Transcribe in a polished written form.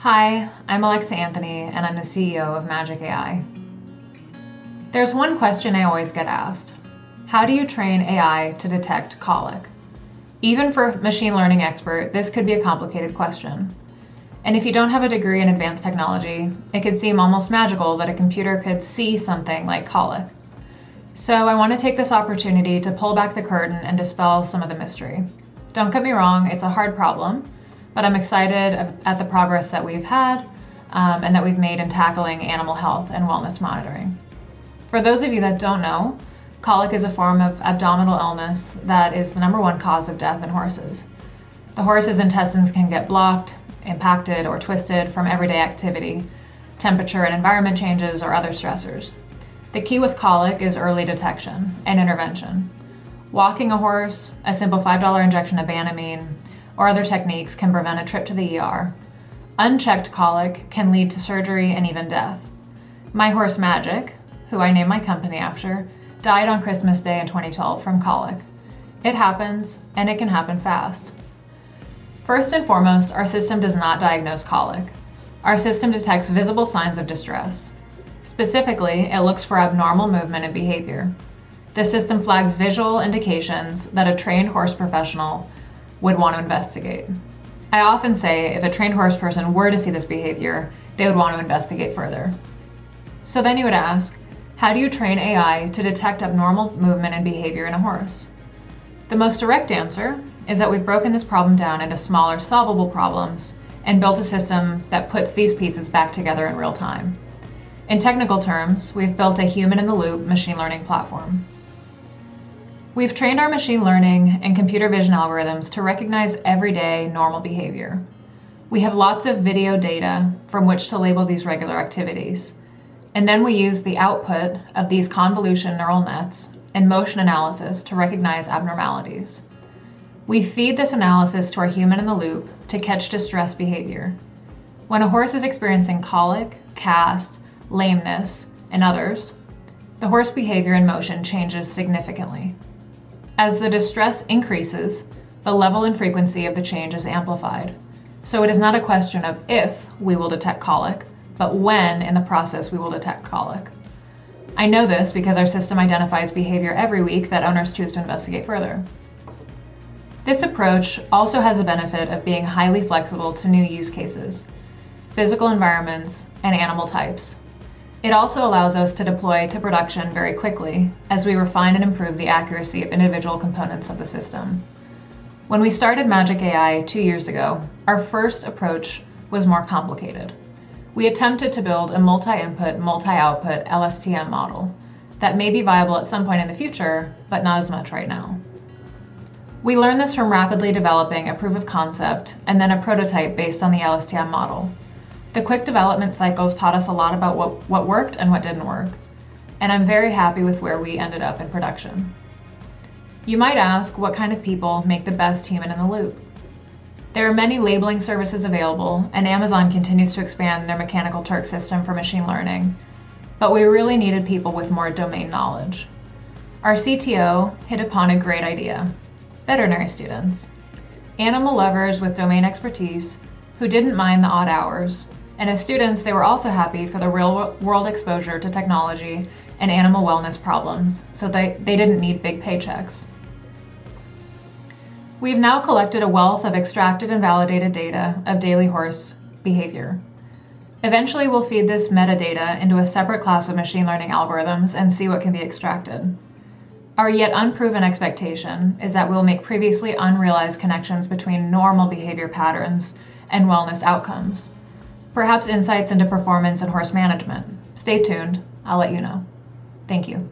Hi, I'm Alexa Anthony, and I'm the CEO of Magic AI. There's one question I always get asked. How do you train AI to detect colic? Even for a machine learning expert, this could be a complicated question. And if you don't have a degree in advanced technology, it could seem almost magical that a computer could see something like colic. So I want to take this opportunity to pull back the curtain and dispel some of the mystery. Don't get me wrong, it's a hard problem, but I'm excited at the progress that we've had and that we've made in tackling animal health and wellness monitoring. For those of you that don't know, colic is a form of abdominal illness that is the #1 cause of death in horses. The horse's intestines can get blocked, impacted, or twisted from everyday activity, temperature and environment changes, or other stressors. The key with colic is early detection and intervention. Walking a horse, a simple $5 injection of Banamine, or other techniques can prevent a trip to the ER. Unchecked colic can lead to surgery and even death. My horse Magic, who I named my company after, died on Christmas Day in 2012 from colic. It happens, and it can happen fast. First and foremost, our system does not diagnose colic. Our system detects visible signs of distress. Specifically, it looks for abnormal movement and behavior. The system flags visual indications that a trained horse professional would want to investigate. I often say if a trained horse person were to see this behavior, they would want to investigate further. So then you would ask, how do you train AI to detect abnormal movement and behavior in a horse? The most direct answer is that we've broken this problem down into smaller, solvable problems and built a system that puts these pieces back together in real time. In technical terms, we've built a human-in-the-loop machine learning platform. We've trained our machine learning and computer vision algorithms to recognize everyday normal behavior. We have lots of video data from which to label these regular activities. And then we use the output of these convolution neural nets and motion analysis to recognize abnormalities. We feed this analysis to our human-in-the-loop to catch distress behavior. When a horse is experiencing colic, cast, lameness, and others, the horse behavior and motion changes significantly. As the distress increases, the level and frequency of the change is amplified. So it is not a question of if we will detect colic, but when in the process we will detect colic. I know this because our system identifies behavior every week that owners choose to investigate further. This approach also has the benefit of being highly flexible to new use cases, physical environments, and animal types. It also allows us to deploy to production very quickly as we refine and improve the accuracy of individual components of the system. When we started Magic AI 2 years ago, our first approach was more complicated. We attempted to build a multi-input, multi-output LSTM model that may be viable at some point in the future, but not as much right now. We learned this from rapidly developing a proof of concept and then a prototype based on the LSTM model. The quick development cycles taught us a lot about what worked and what didn't work, and I'm very happy with where we ended up in production. You might ask what kind of people make the best human in the loop. There are many labeling services available, and Amazon continues to expand their Mechanical Turk system for machine learning, but we really needed people with more domain knowledge. Our CTO hit upon a great idea: veterinary students, animal lovers with domain expertise who didn't mind the odd hours. And as students, they were also happy for the real-world exposure to technology and animal wellness problems, so they didn't need big paychecks. We've now collected a wealth of extracted and validated data of daily horse behavior. Eventually, we'll feed this metadata into a separate class of machine learning algorithms and see what can be extracted. Our yet unproven expectation is that we'll make previously unrealized connections between normal behavior patterns and wellness outcomes. Perhaps insights into performance and horse management. Stay tuned, I'll let you know. Thank you.